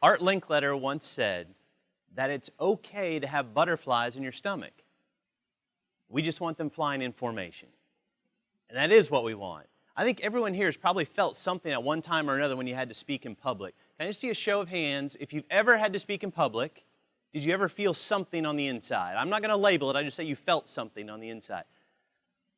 Art Linkletter once said that it's okay to have butterflies in your stomach. We just want them flying in formation. And that is what we want. I think everyone here has probably felt something at one time or another when you had to speak in public. Can I just see a show of hands? If you've ever had to speak in public, did you ever feel something on the inside? I'm not going to label it. I just say you felt something on the inside.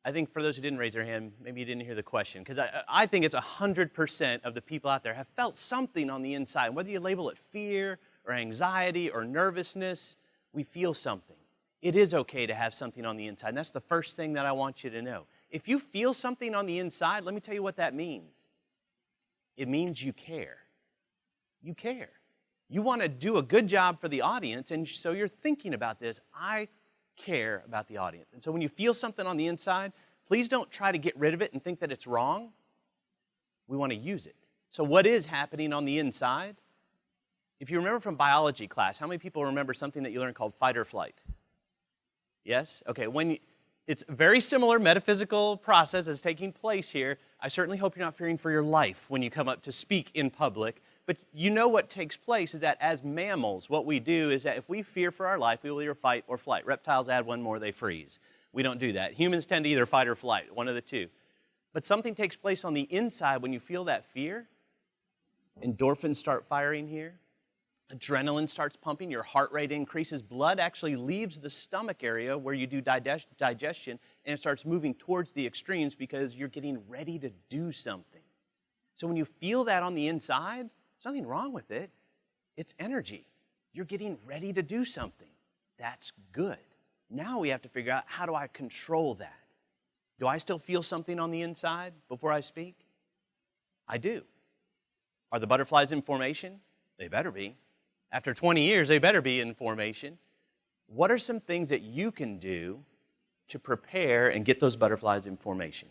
I think for those who didn't raise their hand, maybe you didn't hear the question, because I think it's 100% of the people out there have felt something on the inside. Whether you label it fear or anxiety or nervousness, we feel something. It is okay to have something on the inside, and that's the first thing that I want you to know. If you feel something on the inside, let me tell you what that means. It means you care. You care. You want to do a good job for the audience, and so you're thinking about this. I care about the audience. And so when you feel something on the inside, please don't try to get rid of it and think that it's wrong. We want to use it. So what is happening on the inside? If you remember from biology class, how many people remember something that you learned called fight or flight? Yes? Okay, it's a very similar metaphysical process that's taking place here. I certainly hope you're not fearing for your life when you come up to speak in public. But you know what takes place is that as mammals, what we do is that if we fear for our life, we will either fight or flight. Reptiles add one more, they freeze. We don't do that. Humans tend to either fight or flight, one of the two. But something takes place on the inside when you feel that fear. Endorphins start firing here. Adrenaline starts pumping, your heart rate increases. Blood actually leaves the stomach area where you do digestion, and it starts moving towards the extremes because you're getting ready to do something. So when you feel that on the inside, there's nothing wrong with it. It's energy. You're getting ready to do something. That's good. Now we have to figure out, how do I control that? Do I still feel something on the inside before I speak? I do. Are the butterflies in formation? They better be. After 20 years, they better be in formation. What are some things that you can do to prepare and get those butterflies in formation?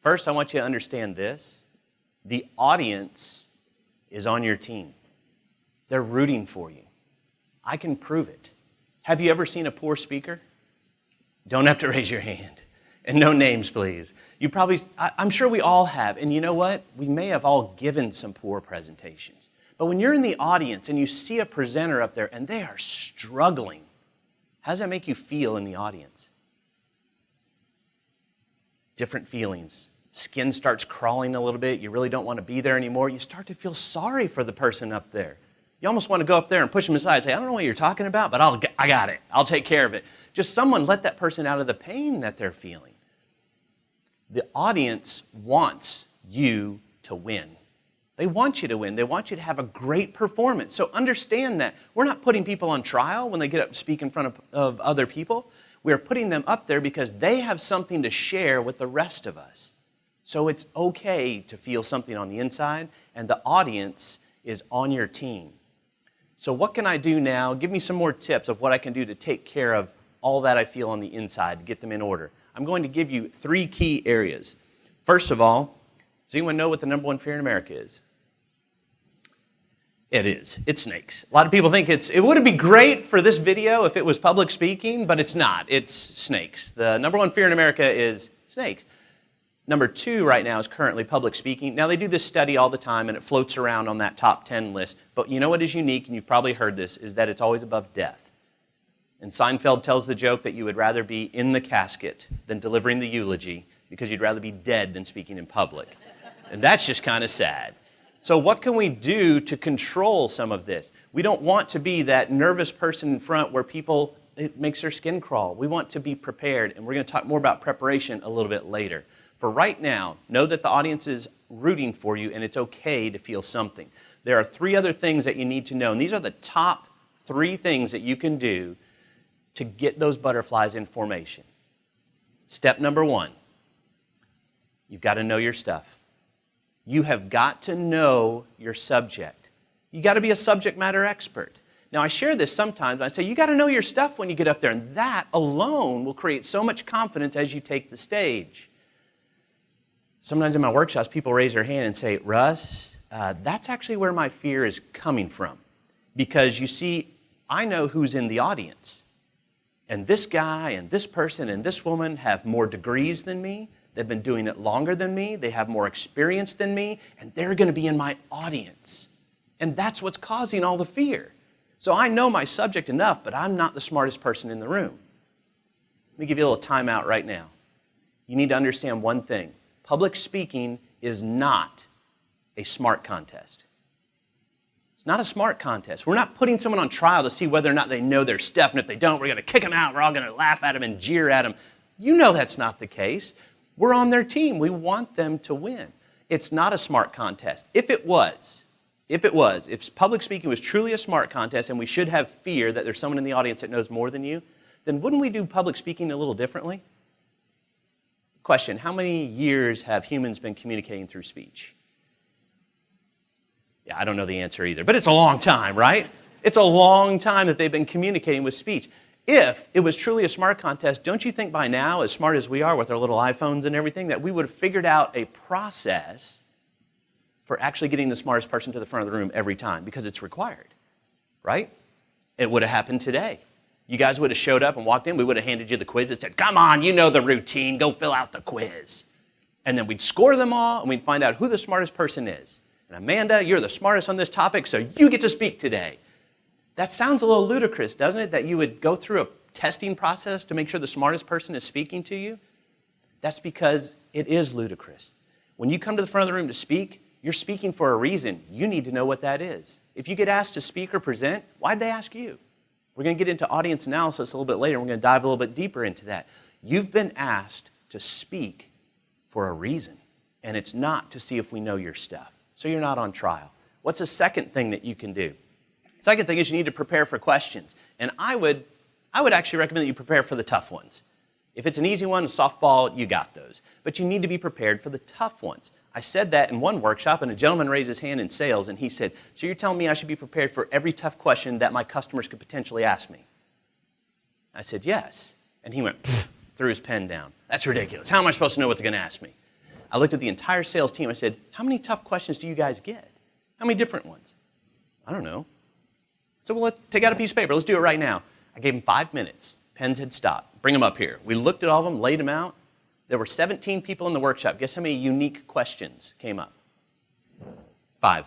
First, I want you to understand this. The audience is on your team. They're rooting for you. I can prove it. Have you ever seen a poor speaker? Don't have to raise your hand. And no names, please. I'm sure we all have. And you know what? We may have all given some poor presentations. But when you're in the audience and you see a presenter up there and they are struggling, how does that make you feel in the audience? Different feelings. Skin starts crawling a little bit. You really don't want to be there anymore. You start to feel sorry for the person up there. You almost want to go up there and push them aside and say, I don't know what you're talking about, but I got it. I'll take care of it. Just someone let that person out of the pain that they're feeling. The audience wants you to win. They want you to win. They want you to have a great performance. So understand that we're not putting people on trial when they get up and speak in front of other people. We're putting them up there because they have something to share with the rest of us. So it's okay to feel something on the inside, and the audience is on your team. So what can I do now? Give me some more tips of what I can do to take care of all that I feel on the inside, to get them in order. I'm going to give you 3 key areas. First of all, does anyone know what the number one fear in America is? It is. It's snakes. A lot of people think it would be great for this video if it was public speaking, but it's not. It's snakes. The number one fear in America is snakes. Number 2 right now is currently public speaking. Now, they do this study all the time, and it floats around on that top 10 list. But you know what is unique, and you've probably heard this, is that it's always above death. And Seinfeld tells the joke that you would rather be in the casket than delivering the eulogy because you'd rather be dead than speaking in public. And that's just kind of sad. So what can we do to control some of this? We don't want to be that nervous person in front where it makes their skin crawl. We want to be prepared, and we're going to talk more about preparation a little bit later. For right now, know that the audience is rooting for you, and it's okay to feel something. There are 3 other things that you need to know, and these are the top 3 things that you can do to get those butterflies in formation. Step number 1, you've got to know your stuff. You have got to know your subject. You got to be a subject matter expert. Now, I share this sometimes. I say, you got to know your stuff when you get up there, and that alone will create so much confidence as you take the stage. Sometimes in my workshops, people raise their hand and say, Russ, that's actually where my fear is coming from. Because you see, I know who's in the audience. And this guy and this person and this woman have more degrees than me. They've been doing it longer than me. They have more experience than me. And they're going to be in my audience. And that's what's causing all the fear. So I know my subject enough, but I'm not the smartest person in the room. Let me give you a little timeout right now. You need to understand one thing. Public speaking is not a smart contest. It's not a smart contest. We're not putting someone on trial to see whether or not they know their stuff, and if they don't, we're going to kick them out. We're all going to laugh at them and jeer at them. You know that's not the case. We're on their team. We want them to win. It's not a smart contest. If public speaking was truly a smart contest and we should have fear that there's someone in the audience that knows more than you, then wouldn't we do public speaking a little differently? Question, how many years have humans been communicating through speech? Yeah, I don't know the answer either, but it's a long time, right? It's a long time that they've been communicating with speech. If it was truly a smart contest, don't you think by now, as smart as we are with our little iPhones and everything, that we would have figured out a process for actually getting the smartest person to the front of the room every time, because it's required, right? It would have happened today. You guys would have showed up and walked in, we would have handed you the quiz and said, come on, you know the routine, go fill out the quiz. And then we'd score them all, and we'd find out who the smartest person is. And Amanda, you're the smartest on this topic, so you get to speak today. That sounds a little ludicrous, doesn't it? That you would go through a testing process to make sure the smartest person is speaking to you? That's because it is ludicrous. When you come to the front of the room to speak, you're speaking for a reason. You need to know what that is. If you get asked to speak or present, why'd they ask you? We're going to get into audience analysis a little bit later. We're going to dive a little bit deeper into that. You've been asked to speak for a reason, and it's not to see if we know your stuff. So you're not on trial. What's the second thing that you can do? Second thing is you need to prepare for questions. And I would actually recommend that you prepare for the tough ones. If it's an easy one, a softball, you got those. But you need to be prepared for the tough ones. I said that in one workshop, and a gentleman raised his hand in sales, and he said, so you're telling me I should be prepared for every tough question that my customers could potentially ask me? I said, yes. And he went, threw his pen down. That's ridiculous. How am I supposed to know what they're going to ask me? I looked at the entire sales team. I said, how many tough questions do you guys get? How many different ones? I don't know. So well, let's take out a piece of paper. Let's do it right now. I gave him 5 minutes. Pens had stopped. Bring them up here. We looked at all of them, laid them out. There were 17 people in the workshop. Guess how many unique questions came up? 5.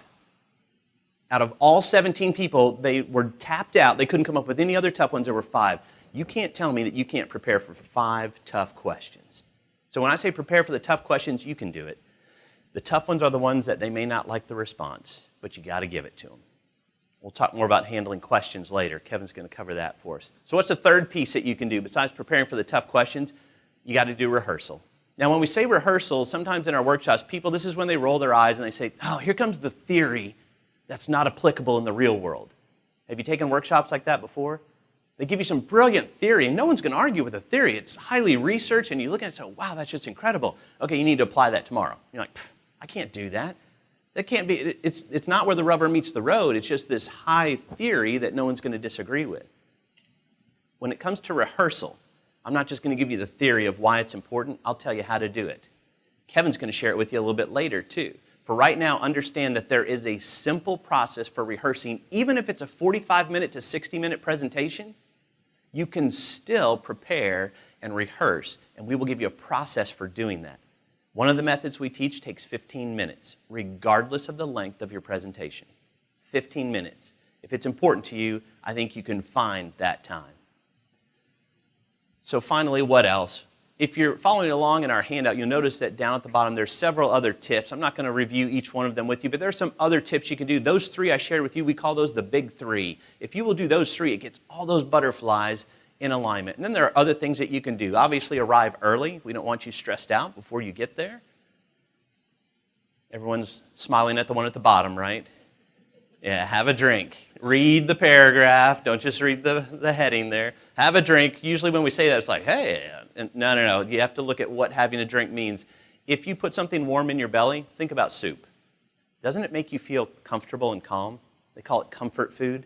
Out of all 17 people, they were tapped out. They couldn't come up with any other tough ones. There were 5. You can't tell me that you can't prepare for 5 tough questions. So when I say prepare for the tough questions, you can do it. The tough ones are the ones that they may not like the response, but you got to give it to them. We'll talk more about handling questions later. Kevin's going to cover that for us. So what's the third piece that you can do besides preparing for the tough questions? You got to do rehearsal. Now, when we say rehearsal, sometimes in our workshops, people, this is when they roll their eyes and they say, oh, here comes the theory that's not applicable in the real world. Have you taken workshops like that before? They give you some brilliant theory, and no one's going to argue with the theory. It's highly researched, and you look at it and say, wow, that's just incredible. Okay, you need to apply that tomorrow. You're like, I can't do that. That can't be, it's not where the rubber meets the road. It's just this high theory that no one's going to disagree with. When it comes to rehearsal, I'm not just going to give you the theory of why it's important. I'll tell you how to do it. Kevin's going to share it with you a little bit later, too. For right now, understand that there is a simple process for rehearsing. Even if it's a 45-minute to 60-minute presentation, you can still prepare and rehearse, and we will give you a process for doing that. One of the methods we teach takes 15 minutes, regardless of the length of your presentation. 15 minutes. If it's important to you, I think you can find that time. So finally, what else? If you're following along in our handout, you'll notice that down at the bottom there's several other tips. I'm not going to review each one of them with you, but there are some other tips you can do. Those 3 I shared with you, we call those the big 3. If you will do those 3, it gets all those butterflies in alignment. And then there are other things that you can do. Obviously, arrive early. We don't want you stressed out before you get there. Everyone's smiling at the one at the bottom, right? Yeah, have a drink. Read the paragraph. Don't just read the heading there. Have a drink. Usually when we say that, it's like, hey, no. You have to look at what having a drink means. If you put something warm in your belly, think about soup. Doesn't it make you feel comfortable and calm? They call it comfort food.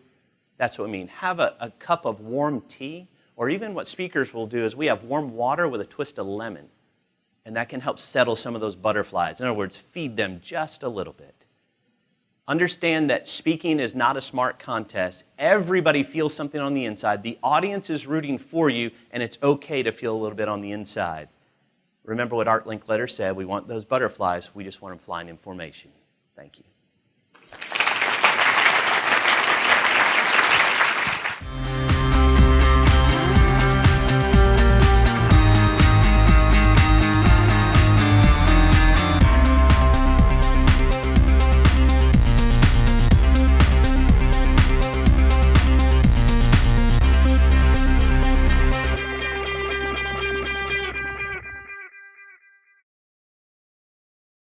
That's what we mean. Have a cup of warm tea, or even what speakers will do is we have warm water with a twist of lemon, and that can help settle some of those butterflies. In other words, feed them just a little bit. Understand that speaking is not a smart contest. Everybody feels something on the inside. The audience is rooting for you, and it's okay to feel a little bit on the inside. Remember what Art Linkletter said, we want those butterflies, we just want them flying in formation. Thank you.